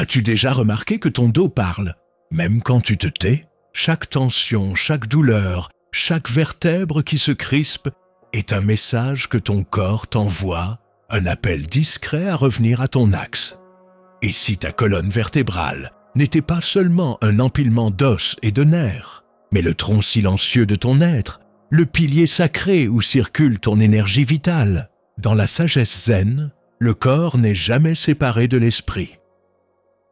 As-tu déjà remarqué que ton dos parle? Même quand tu te tais, chaque tension, chaque douleur, chaque vertèbre qui se crispe est un message que ton corps t'envoie, un appel discret à revenir à ton axe. Et si ta colonne vertébrale n'était pas seulement un empilement d'os et de nerfs, mais le tronc silencieux de ton être, le pilier sacré où circule ton énergie vitale, dans la sagesse zen, le corps n'est jamais séparé de l'esprit.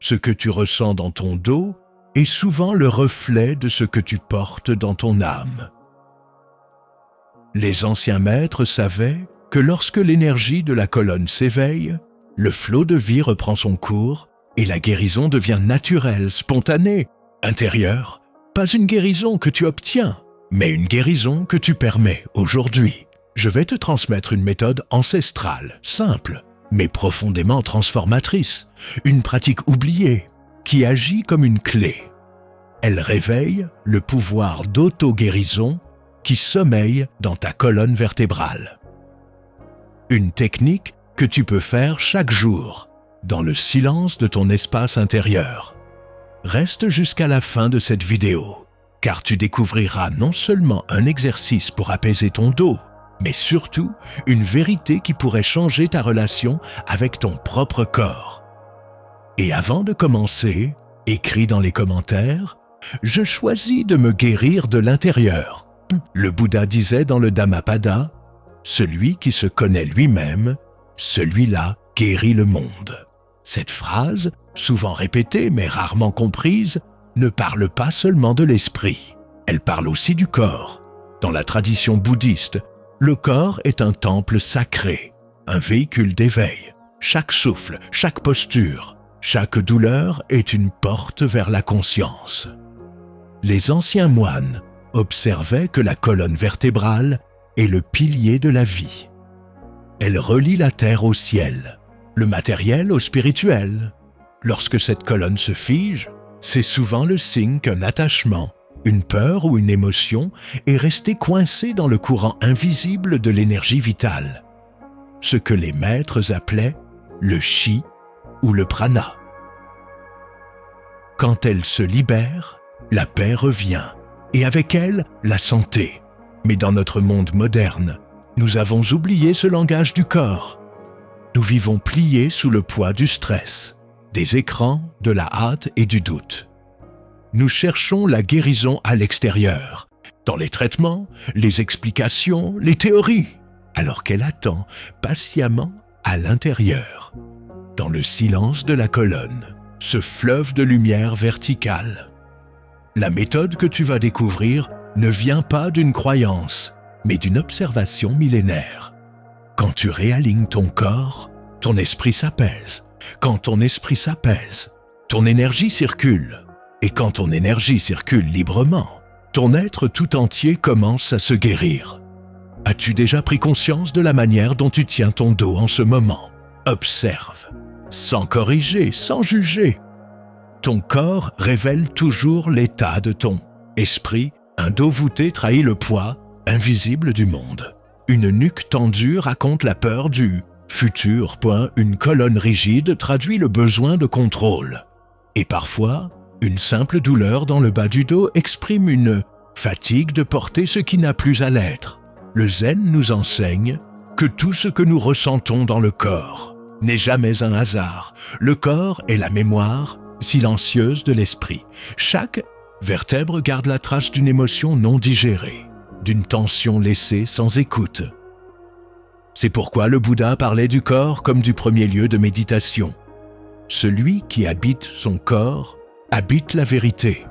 Ce que tu ressens dans ton dos est souvent le reflet de ce que tu portes dans ton âme. Les anciens maîtres savaient que lorsque l'énergie de la colonne s'éveille, le flot de vie reprend son cours et la guérison devient naturelle, spontanée, intérieure. Pas une guérison que tu obtiens, mais une guérison que tu permets aujourd'hui. Je vais te transmettre une méthode ancestrale, simple, mais profondément transformatrice, une pratique oubliée, qui agit comme une clé. Elle réveille le pouvoir d'auto-guérison qui sommeille dans ta colonne vertébrale. Une technique que tu peux faire chaque jour, dans le silence de ton espace intérieur. Reste jusqu'à la fin de cette vidéo, car tu découvriras non seulement un exercice pour apaiser ton dos, mais surtout une vérité qui pourrait changer ta relation avec ton propre corps. Et avant de commencer, écris dans les commentaires « Je choisis de me guérir de l'intérieur ». Le Bouddha disait dans le Dhammapada « Celui qui se connaît lui-même, celui-là guérit le monde ». Cette phrase, souvent répétée mais rarement comprise, ne parle pas seulement de l'esprit, elle parle aussi du corps. Dans la tradition bouddhiste, le corps est un temple sacré, un véhicule d'éveil. Chaque souffle, chaque posture, chaque douleur est une porte vers la conscience. Les anciens moines observaient que la colonne vertébrale est le pilier de la vie. Elle relie la terre au ciel, le matériel au spirituel. Lorsque cette colonne se fige, c'est souvent le signe qu'un attachement, une peur ou une émotion est resté coincé dans le courant invisible de l'énergie vitale, ce que les maîtres appelaient le chi ou le prana. Quand elle se libère, la paix revient, et avec elle, la santé. Mais dans notre monde moderne, nous avons oublié ce langage du corps. Nous vivons pliés sous le poids du stress, des écrans, de la hâte et du doute. Nous cherchons la guérison à l'extérieur, dans les traitements, les explications, les théories, alors qu'elle attend patiemment à l'intérieur, dans le silence de la colonne, ce fleuve de lumière verticale. La méthode que tu vas découvrir ne vient pas d'une croyance, mais d'une observation millénaire. Quand tu réalignes ton corps, ton esprit s'apaise. Quand ton esprit s'apaise, ton énergie circule. Et quand ton énergie circule librement, ton être tout entier commence à se guérir. As-tu déjà pris conscience de la manière dont tu tiens ton dos en ce moment? Observe, sans corriger, sans juger. Ton corps révèle toujours l'état de ton esprit. Un dos voûté trahit le poids invisible du monde. Une nuque tendue raconte la peur du futur. Une colonne rigide traduit le besoin de contrôle. Et parfois, une simple douleur dans le bas du dos exprime une fatigue de porter ce qui n'a plus à l'être. Le zen nous enseigne que tout ce que nous ressentons dans le corps n'est jamais un hasard. Le corps est la mémoire silencieuse de l'esprit. Chaque vertèbre garde la trace d'une émotion non digérée, d'une tension laissée sans écoute. C'est pourquoi le Bouddha parlait du corps comme du premier lieu de méditation. Celui qui habite son corps habite la vérité.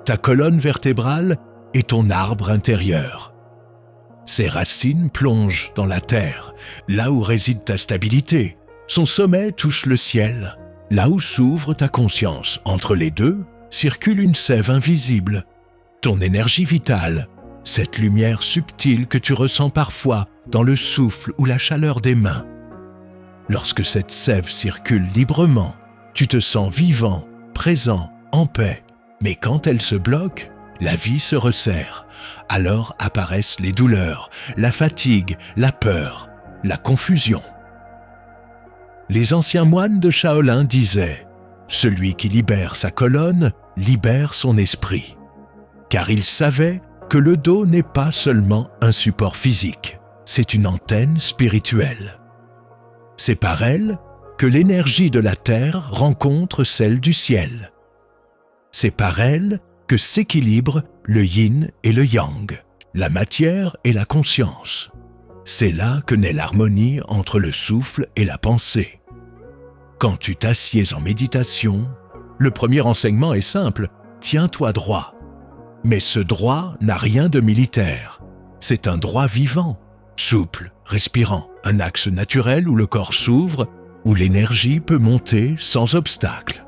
Ta colonne vertébrale est ton arbre intérieur. Ses racines plongent dans la terre, là où réside ta stabilité. Son sommet touche le ciel, là où s'ouvre ta conscience. Entre les deux, circule une sève invisible, ton énergie vitale, cette lumière subtile que tu ressens parfois dans le souffle ou la chaleur des mains. Lorsque cette sève circule librement, tu te sens vivant, présent, en paix. Mais quand elle se bloque, la vie se resserre. Alors apparaissent les douleurs, la fatigue, la peur, la confusion. Les anciens moines de Shaolin disaient Celui qui libère sa colonne libère son esprit. Car il savait que le dos n'est pas seulement un support physique, c'est une antenne spirituelle. C'est par elle que l'énergie de la terre rencontre celle du ciel. C'est par elle que s'équilibrent le yin et le yang, la matière et la conscience. C'est là que naît l'harmonie entre le souffle et la pensée. Quand tu t'assieds en méditation, le premier enseignement est simple, tiens-toi droit. Mais ce droit n'a rien de militaire. C'est un droit vivant, souple, respirant, un axe naturel où le corps s'ouvre, où l'énergie peut monter sans obstacle.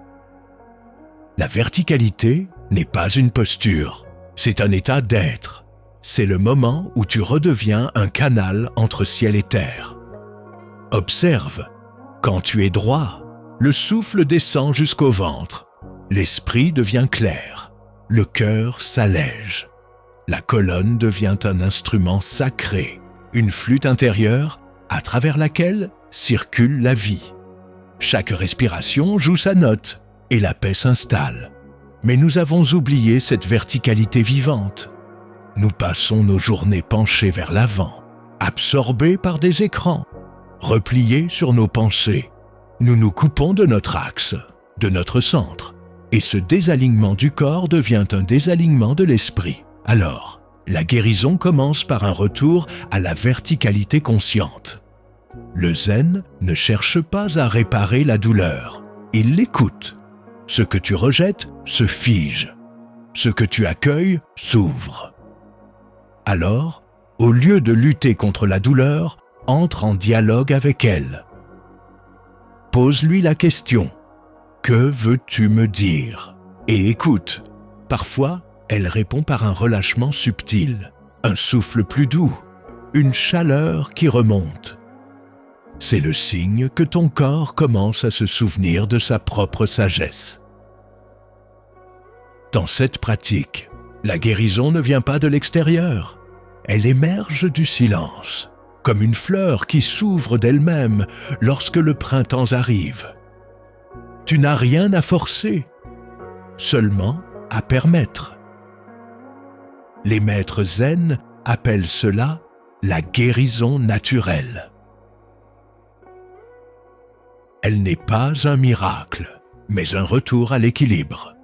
La verticalité n'est pas une posture, c'est un état d'être. C'est le moment où tu redeviens un canal entre ciel et terre. Observe, quand tu es droit, le souffle descend jusqu'au ventre, l'esprit devient clair, le cœur s'allège. La colonne devient un instrument sacré, une flûte intérieure à travers laquelle circule la vie. Chaque respiration joue sa note et la paix s'installe. Mais nous avons oublié cette verticalité vivante. Nous passons nos journées penchées vers l'avant, absorbés par des écrans, repliés sur nos pensées. Nous nous coupons de notre axe, de notre centre, et ce désalignement du corps devient un désalignement de l'esprit. Alors, la guérison commence par un retour à la verticalité consciente. Le zen ne cherche pas à réparer la douleur, il l'écoute. Ce que tu rejettes se fige, ce que tu accueilles s'ouvre. Alors, au lieu de lutter contre la douleur, entre en dialogue avec elle. Pose-lui la question « Que veux-tu me dire ?» et écoute. Parfois, elle répond par un relâchement subtil, un souffle plus doux, une chaleur qui remonte. C'est le signe que ton corps commence à se souvenir de sa propre sagesse. Dans cette pratique, la guérison ne vient pas de l'extérieur. Elle émerge du silence, comme une fleur qui s'ouvre d'elle-même lorsque le printemps arrive. Tu n'as rien à forcer, seulement à permettre. Les maîtres zen appellent cela la guérison naturelle. Elle n'est pas un miracle, mais un retour à l'équilibre.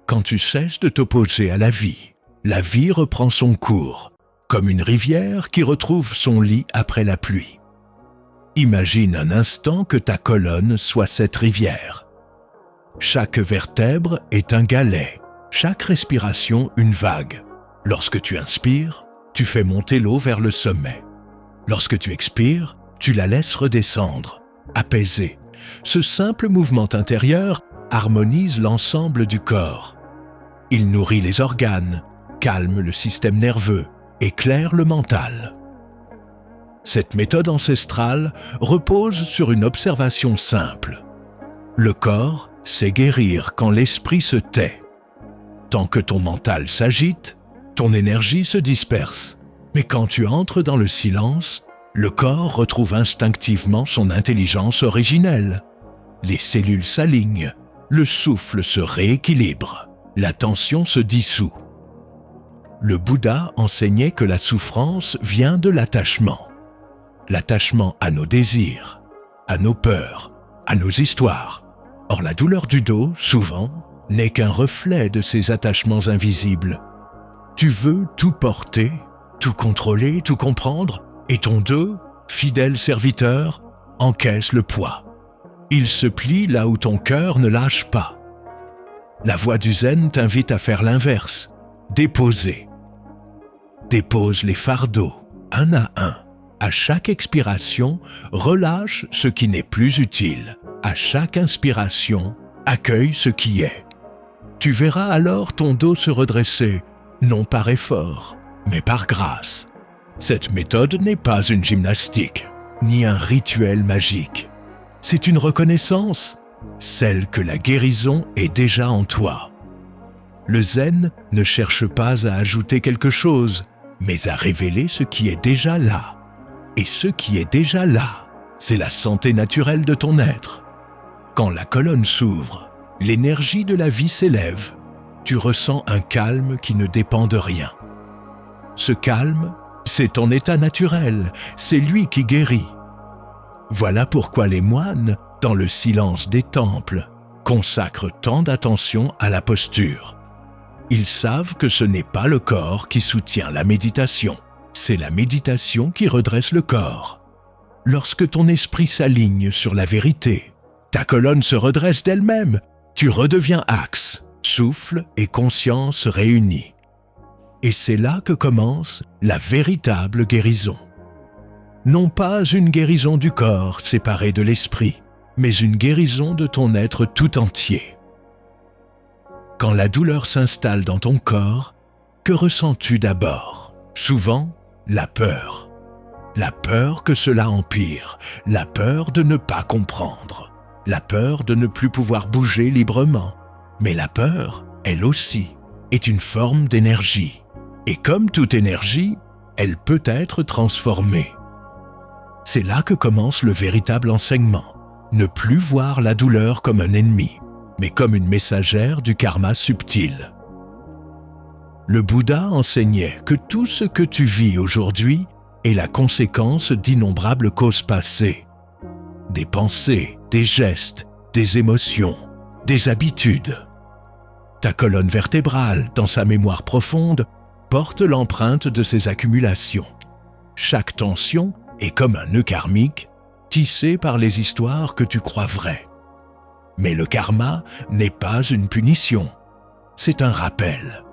Quand tu cesses de t'opposer à la vie reprend son cours, comme une rivière qui retrouve son lit après la pluie. Imagine un instant que ta colonne soit cette rivière. Chaque vertèbre est un galet, chaque respiration une vague. Lorsque tu inspires, tu fais monter l'eau vers le sommet. Lorsque tu expires, tu la laisses redescendre, apaisée. Ce simple mouvement intérieur harmonise l'ensemble du corps. Il nourrit les organes, calme le système nerveux, éclaire le mental. Cette méthode ancestrale repose sur une observation simple. Le corps sait guérir quand l'esprit se tait. Tant que ton mental s'agite, ton énergie se disperse. Mais quand tu entres dans le silence, le corps retrouve instinctivement son intelligence originelle. Les cellules s'alignent, le souffle se rééquilibre, la tension se dissout. Le Bouddha enseignait que la souffrance vient de l'attachement. L'attachement à nos désirs, à nos peurs, à nos histoires. Or la douleur du dos, souvent, n'est qu'un reflet de ces attachements invisibles. Tu veux tout porter, tout contrôler, tout comprendre, et ton dos, fidèle serviteur, encaisse le poids. Il se plie là où ton cœur ne lâche pas. La voie du zen t'invite à faire l'inverse, déposer. Dépose les fardeaux, un à un. À chaque expiration, relâche ce qui n'est plus utile. À chaque inspiration, accueille ce qui est. Tu verras alors ton dos se redresser, non par effort, mais par grâce. Cette méthode n'est pas une gymnastique, ni un rituel magique. C'est une reconnaissance, celle que la guérison est déjà en toi. Le zen ne cherche pas à ajouter quelque chose, mais à révéler ce qui est déjà là. Et ce qui est déjà là, c'est la santé naturelle de ton être. Quand la colonne s'ouvre, L'énergie de la vie s'élève. Tu ressens un calme qui ne dépend de rien. Ce calme, c'est ton état naturel, c'est lui qui guérit. Voilà pourquoi les moines, dans le silence des temples, consacrent tant d'attention à la posture. Ils savent que ce n'est pas le corps qui soutient la méditation, c'est la méditation qui redresse le corps. Lorsque ton esprit s'aligne sur la vérité, ta colonne se redresse d'elle-même, tu redeviens axe, souffle et conscience réunis. Et c'est là que commence la véritable guérison. Non pas une guérison du corps séparé de l'esprit, mais une guérison de ton être tout entier. Quand la douleur s'installe dans ton corps, que ressens-tu d'abord? Souvent, la peur. La peur que cela empire, la peur de ne pas comprendre, la peur de ne plus pouvoir bouger librement. Mais la peur, elle aussi, est une forme d'énergie. Et comme toute énergie, elle peut être transformée. C'est là que commence le véritable enseignement. Ne plus voir la douleur comme un ennemi, mais comme une messagère du karma subtil. Le Bouddha enseignait que tout ce que tu vis aujourd'hui est la conséquence d'innombrables causes passées. Des pensées, des gestes, des émotions, des habitudes. Ta colonne vertébrale, dans sa mémoire profonde, porte l'empreinte de ces accumulations. Chaque tension est comme un nœud karmique tissé par les histoires que tu crois vraies. Mais le karma n'est pas une punition, c'est un rappel.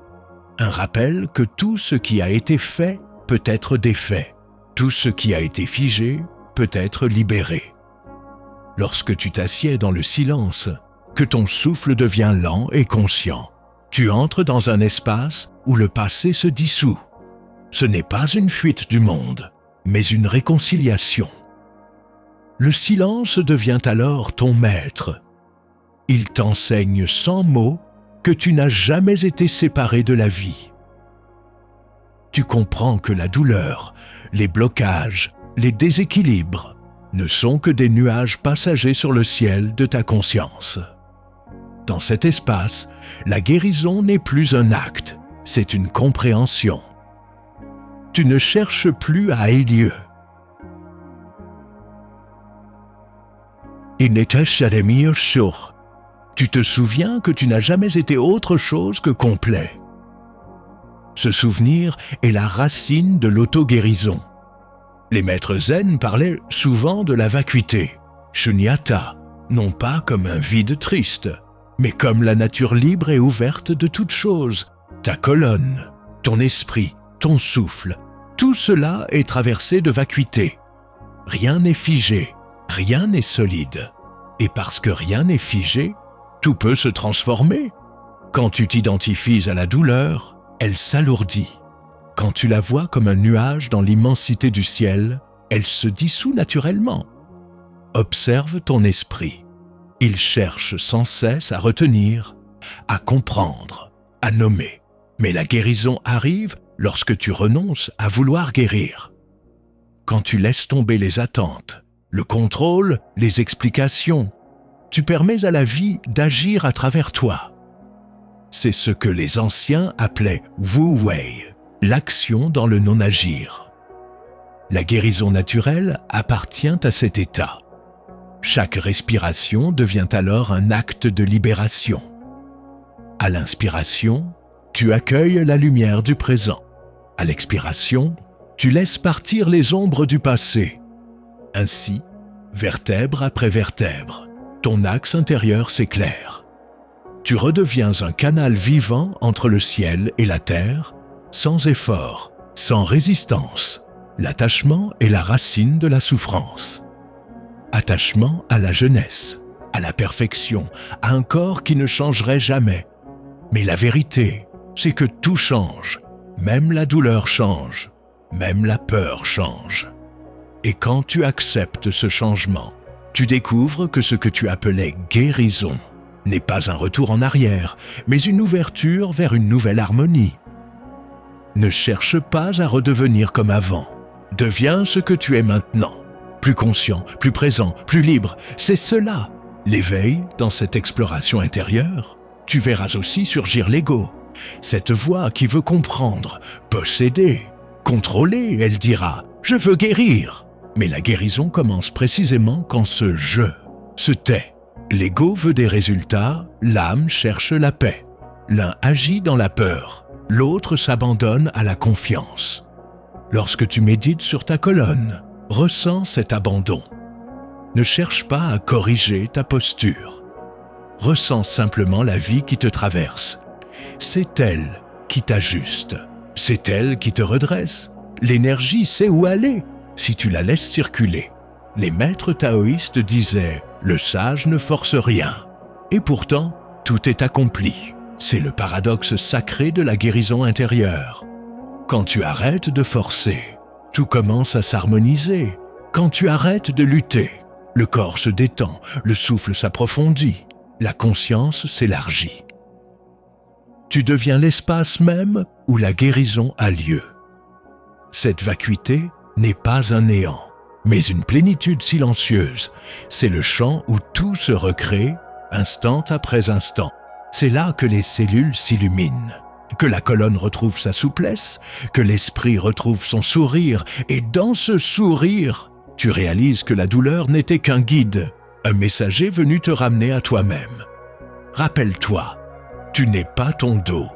Un rappel que tout ce qui a été fait peut être défait, tout ce qui a été figé peut être libéré. Lorsque tu t'assieds dans le silence, que ton souffle devient lent et conscient, tu entres dans un espace où le passé se dissout. Ce n'est pas une fuite du monde, mais une réconciliation. Le silence devient alors ton maître. Il t'enseigne sans mots que tu n'as jamais été séparé de la vie. Tu comprends que la douleur, les blocages, les déséquilibres ne sont que des nuages passagers sur le ciel de ta conscience. Dans cet espace, la guérison n'est plus un acte, c'est une compréhension. Tu ne cherches plus à lieu. Tu te souviens que tu n'as jamais été autre chose que complet. Ce souvenir est la racine de l'auto-guérison. Les maîtres zen parlaient souvent de la vacuité, shunyata, non pas comme un vide triste, mais comme la nature libre et ouverte de toute chose. Ta colonne, ton esprit, ton souffle, tout cela est traversé de vacuité. Rien n'est figé, rien n'est solide. Et parce que rien n'est figé, tout peut se transformer. Quand tu t'identifies à la douleur, elle s'alourdit. Quand tu la vois comme un nuage dans l'immensité du ciel, elle se dissout naturellement. Observe ton esprit. Il cherche sans cesse à retenir, à comprendre, à nommer. Mais la guérison arrive lorsque tu renonces à vouloir guérir. Quand tu laisses tomber les attentes, le contrôle, les explications, tu permets à la vie d'agir à travers toi. C'est ce que les anciens appelaient Wu Wei, l'action dans le non-agir. La guérison naturelle appartient à cet état. Chaque respiration devient alors un acte de libération. À l'inspiration, tu accueilles la lumière du présent. À l'expiration, tu laisses partir les ombres du passé. Ainsi, vertèbre après vertèbre, ton axe intérieur s'éclaire. Tu redeviens un canal vivant entre le ciel et la terre, sans effort, sans résistance. L'attachement est la racine de la souffrance. Attachement à la jeunesse, à la perfection, à un corps qui ne changerait jamais. Mais la vérité, c'est que tout change, même la douleur change, même la peur change. Et quand tu acceptes ce changement, tu découvres que ce que tu appelais guérison n'est pas un retour en arrière, mais une ouverture vers une nouvelle harmonie. Ne cherche pas à redevenir comme avant. Deviens ce que tu es maintenant. Plus conscient, plus présent, plus libre, c'est cela. L'éveil, dans cette exploration intérieure, tu verras aussi surgir l'ego. Cette voix qui veut comprendre, posséder, contrôler, elle dira « je veux guérir ». Mais la guérison commence précisément quand ce « je » se tait. L'ego veut des résultats, l'âme cherche la paix. L'un agit dans la peur, l'autre s'abandonne à la confiance. Lorsque tu médites sur ta colonne, ressens cet abandon. Ne cherche pas à corriger ta posture. Ressens simplement la vie qui te traverse. C'est elle qui t'ajuste. C'est elle qui te redresse. L'énergie sait où aller si tu la laisses circuler. Les maîtres taoïstes disaient « le sage ne force rien ». Et pourtant, tout est accompli. C'est le paradoxe sacré de la guérison intérieure. Quand tu arrêtes de forcer, tout commence à s'harmoniser. Quand tu arrêtes de lutter, le corps se détend, le souffle s'approfondit, la conscience s'élargit. Tu deviens l'espace même où la guérison a lieu. Cette vacuité n'est pas un néant, mais une plénitude silencieuse. C'est le champ où tout se recrée, instant après instant. C'est là que les cellules s'illuminent, que la colonne retrouve sa souplesse, que l'esprit retrouve son sourire, et dans ce sourire, tu réalises que la douleur n'était qu'un guide, un messager venu te ramener à toi-même. Rappelle-toi, tu n'es pas ton dos,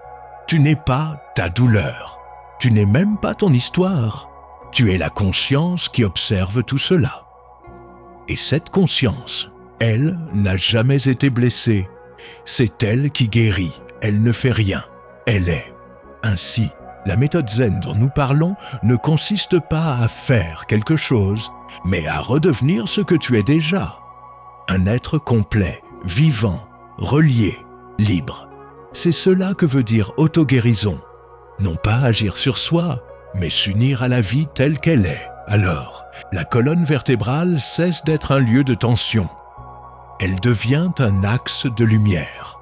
tu n'es pas ta douleur, tu n'es même pas ton histoire, tu es la conscience qui observe tout cela. Et cette conscience, elle n'a jamais été blessée, c'est elle qui guérit, elle ne fait rien, elle est. Ainsi, la méthode zen dont nous parlons ne consiste pas à faire quelque chose, mais à redevenir ce que tu es déjà. Un être complet, vivant, relié, libre. C'est cela que veut dire auto-guérison. Non pas agir sur soi, mais s'unir à la vie telle qu'elle est. Alors, la colonne vertébrale cesse d'être un lieu de tension. Elle devient un axe de lumière.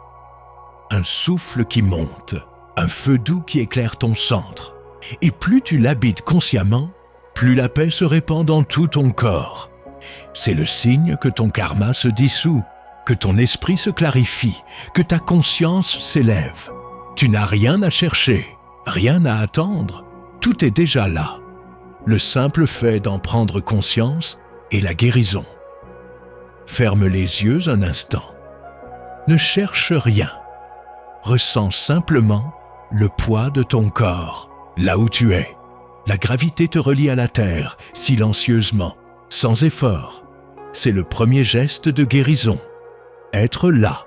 Un souffle qui monte, un feu doux qui éclaire ton centre. Et plus tu l'habites consciemment, plus la paix se répand dans tout ton corps. C'est le signe que ton karma se dissout, que ton esprit se clarifie, que ta conscience s'élève. Tu n'as rien à chercher, rien à attendre, tout est déjà là. Le simple fait d'en prendre conscience est la guérison. Ferme les yeux un instant. Ne cherche rien. Ressens simplement le poids de ton corps, là où tu es. La gravité te relie à la terre, silencieusement, sans effort. C'est le premier geste de guérison. Être là.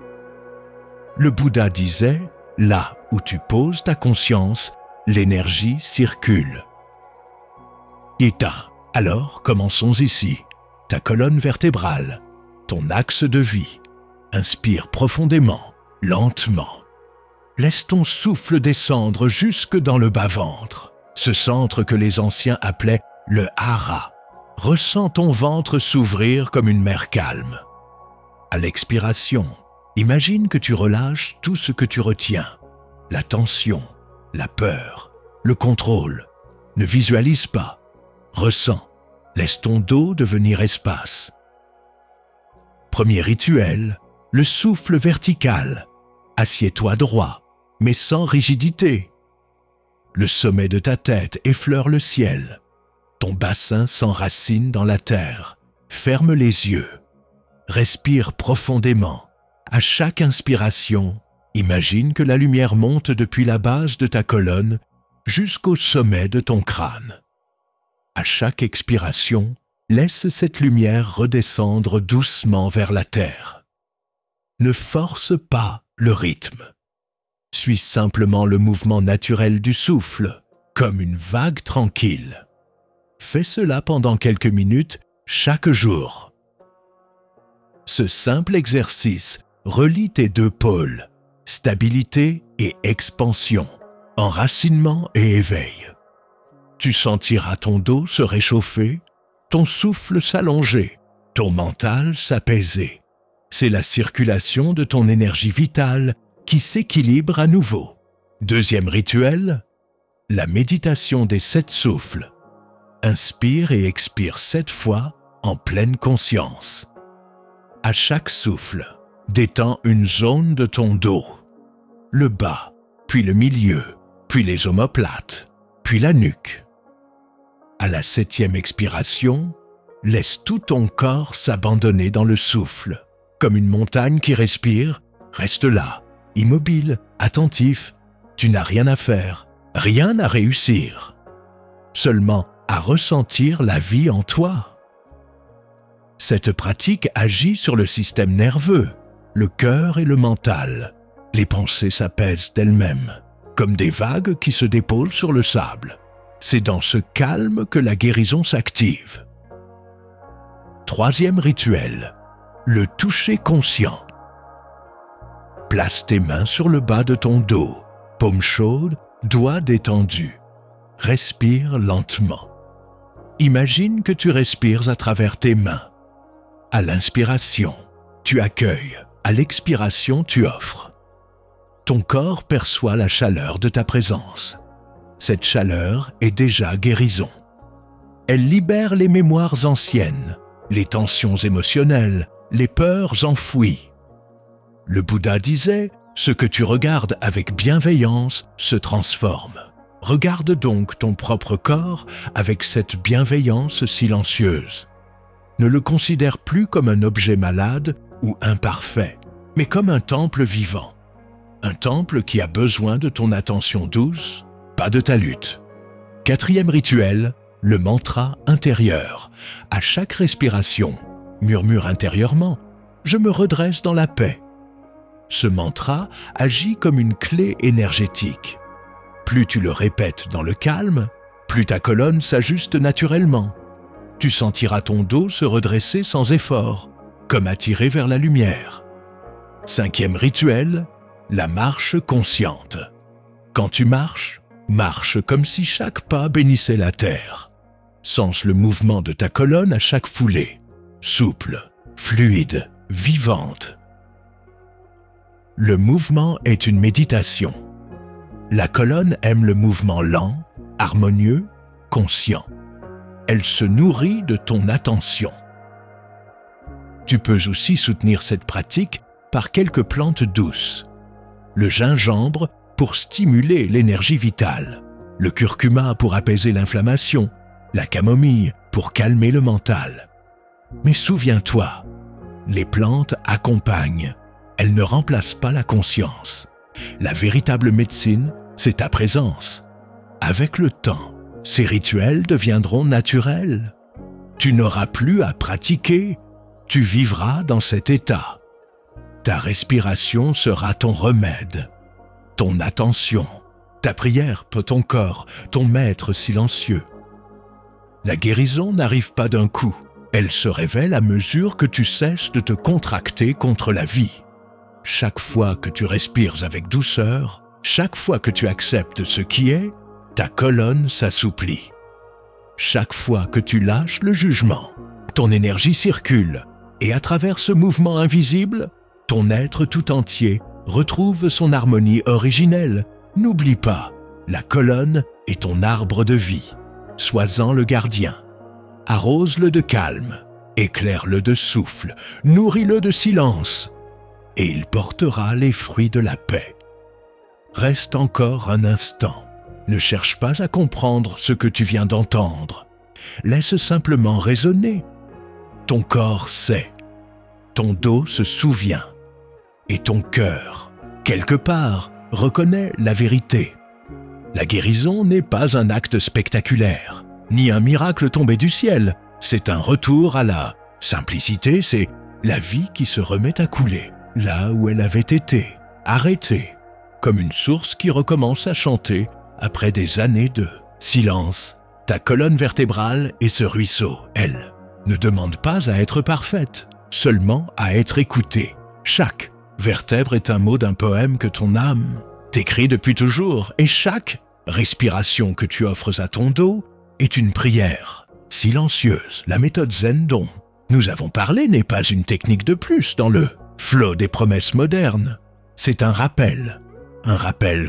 Le Bouddha disait, là où tu poses ta conscience, l'énergie circule. Gita, alors commençons ici. Ta colonne vertébrale, ton axe de vie. Inspire profondément, lentement. Laisse ton souffle descendre jusque dans le bas-ventre, ce centre que les anciens appelaient le hara. Ressens ton ventre s'ouvrir comme une mer calme. À l'expiration, imagine que tu relâches tout ce que tu retiens. La tension, la peur, le contrôle. Ne visualise pas. Ressens. Laisse ton dos devenir espace. Premier rituel, le souffle vertical. Assieds-toi droit, mais sans rigidité. Le sommet de ta tête effleure le ciel. Ton bassin s'enracine dans la terre. Ferme les yeux. Respire profondément. À chaque inspiration, imagine que la lumière monte depuis la base de ta colonne jusqu'au sommet de ton crâne. À chaque expiration, laisse cette lumière redescendre doucement vers la terre. Ne force pas le rythme. Suis simplement le mouvement naturel du souffle, comme une vague tranquille. Fais cela pendant quelques minutes chaque jour. Ce simple exercice relie tes deux pôles, stabilité et expansion, enracinement et éveil. Tu sentiras ton dos se réchauffer, ton souffle s'allonger, ton mental s'apaiser. C'est la circulation de ton énergie vitale qui s'équilibre à nouveau. Deuxième rituel, la méditation des 7 souffles. Inspire et expire 7 fois en pleine conscience. À chaque souffle, détends une zone de ton dos. Le bas, puis le milieu, puis les omoplates, puis la nuque. À la 7e expiration, laisse tout ton corps s'abandonner dans le souffle. Comme une montagne qui respire, reste là, immobile, attentif. Tu n'as rien à faire, rien à réussir. Seulement à ressentir la vie en toi. Cette pratique agit sur le système nerveux, le cœur et le mental. Les pensées s'apaisent d'elles-mêmes, comme des vagues qui se déposent sur le sable. C'est dans ce calme que la guérison s'active. 3e rituel, le toucher conscient. Place tes mains sur le bas de ton dos, paume chaude, doigts détendus. Respire lentement. Imagine que tu respires à travers tes mains. À l'inspiration, tu accueilles. À l'expiration, tu offres. Ton corps perçoit la chaleur de ta présence. Cette chaleur est déjà guérison. Elle libère les mémoires anciennes, les tensions émotionnelles, les peurs enfouies. Le Bouddha disait « Ce que tu regardes avec bienveillance se transforme ». Regarde donc ton propre corps avec cette bienveillance silencieuse. Ne le considère plus comme un objet malade ou imparfait, mais comme un temple vivant. Un temple qui a besoin de ton attention douce, pas de ta lutte. 4e rituel, le mantra intérieur. À chaque respiration, murmure intérieurement « Je me redresse dans la paix ». Ce mantra agit comme une clé énergétique. Plus tu le répètes dans le calme, plus ta colonne s'ajuste naturellement. Tu sentiras ton dos se redresser sans effort, comme attiré vers la lumière. 5e rituel, la marche consciente. Quand tu marches, marche comme si chaque pas bénissait la terre. Sens le mouvement de ta colonne à chaque foulée, souple, fluide, vivante. Le mouvement est une méditation. La colonne aime le mouvement lent, harmonieux, conscient. Elle se nourrit de ton attention. Tu peux aussi soutenir cette pratique par quelques plantes douces. Le gingembre pour stimuler l'énergie vitale, le curcuma pour apaiser l'inflammation, la camomille pour calmer le mental. Mais souviens-toi, les plantes accompagnent, elles ne remplacent pas la conscience. La véritable médecine, c'est ta présence. Avec le temps, ces rituels deviendront naturels. Tu n'auras plus à pratiquer, tu vivras dans cet état. Ta respiration sera ton remède, ton attention, ta prière pour ton corps, ton maître silencieux. La guérison n'arrive pas d'un coup, elle se révèle à mesure que tu cesses de te contracter contre la vie. Chaque fois que tu respires avec douceur, chaque fois que tu acceptes ce qui est, ta colonne s'assouplit. Chaque fois que tu lâches le jugement, ton énergie circule et à travers ce mouvement invisible, ton être tout entier retrouve son harmonie originelle. N'oublie pas, la colonne est ton arbre de vie. Sois-en le gardien. Arrose-le de calme, éclaire-le de souffle, nourris-le de silence, et il portera les fruits de la paix. Reste encore un instant. Ne cherche pas à comprendre ce que tu viens d'entendre. Laisse simplement résonner. Ton corps sait. Ton dos se souvient. Et ton cœur, quelque part, reconnaît la vérité. La guérison n'est pas un acte spectaculaire, ni un miracle tombé du ciel. C'est un retour à la simplicité, c'est la vie qui se remet à couler, là où elle avait été, arrêtée, comme une source qui recommence à chanter après des années de silence. Ta colonne vertébrale et ce ruisseau, elle, ne demandent pas à être parfaite, seulement à être écoutée. Chaque vertèbre est un mot d'un poème que ton âme t'écrit depuis toujours, et chaque respiration que tu offres à ton dos est une prière silencieuse. La méthode Zen dont nous avons parlé n'est pas une technique de plus dans le flot des promesses modernes. C'est un rappel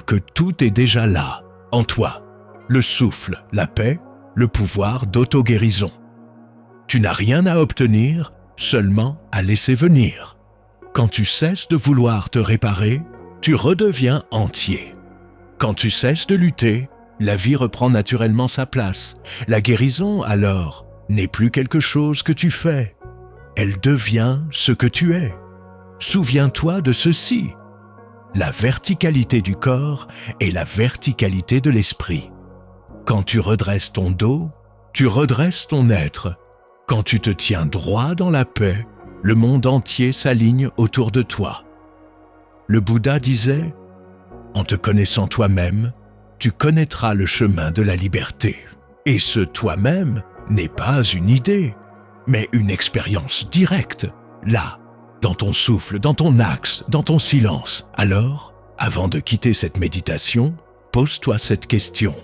que tout est déjà là, en toi. Le souffle, la paix, le pouvoir d'auto-guérison. Tu n'as rien à obtenir, seulement à laisser venir. Quand tu cesses de vouloir te réparer, tu redeviens entier. Quand tu cesses de lutter, la vie reprend naturellement sa place. La guérison, alors, n'est plus quelque chose que tu fais. Elle devient ce que tu es. Souviens-toi de ceci. La verticalité du corps est la verticalité de l'esprit. Quand tu redresses ton dos, tu redresses ton être. Quand tu te tiens droit dans la paix, le monde entier s'aligne autour de toi. Le Bouddha disait « En te connaissant toi-même, tu connaîtras le chemin de la liberté. » Et ce toi-même n'est pas une idée, mais une expérience directe, là, dans ton souffle, dans ton axe, dans ton silence. Alors, avant de quitter cette méditation, pose-toi cette question.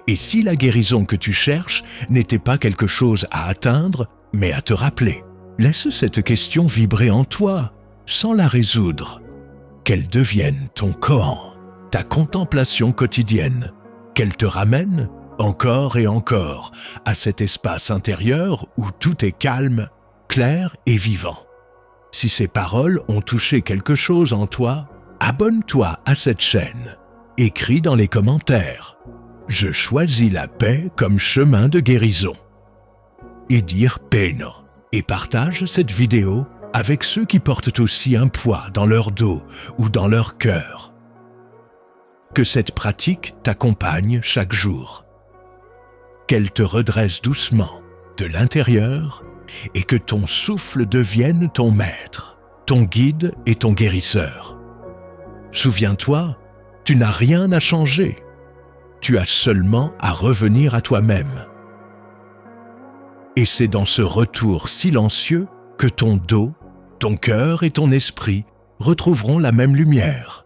Et si la guérison que tu cherches n'était pas quelque chose à atteindre, mais à te rappeler, laisse cette question vibrer en toi, sans la résoudre. Qu'elle devienne ton koan, ta contemplation quotidienne, qu'elle te ramène, encore et encore, à cet espace intérieur où tout est calme, clair et vivant. Si ces paroles ont touché quelque chose en toi, abonne-toi à cette chaîne. Écris dans les commentaires « Je choisis la paix comme chemin de guérison » et dire « Peino » et partage cette vidéo avec ceux qui portent aussi un poids dans leur dos ou dans leur cœur. Que cette pratique t'accompagne chaque jour. Qu'elle te redresse doucement de l'intérieur et que ton souffle devienne ton maître, ton guide et ton guérisseur. Souviens-toi, tu n'as rien à changer. Tu as seulement à revenir à toi-même. Et c'est dans ce retour silencieux que ton dos, ton cœur et ton esprit retrouveront la même lumière.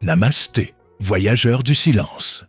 Namasté, voyageur du silence.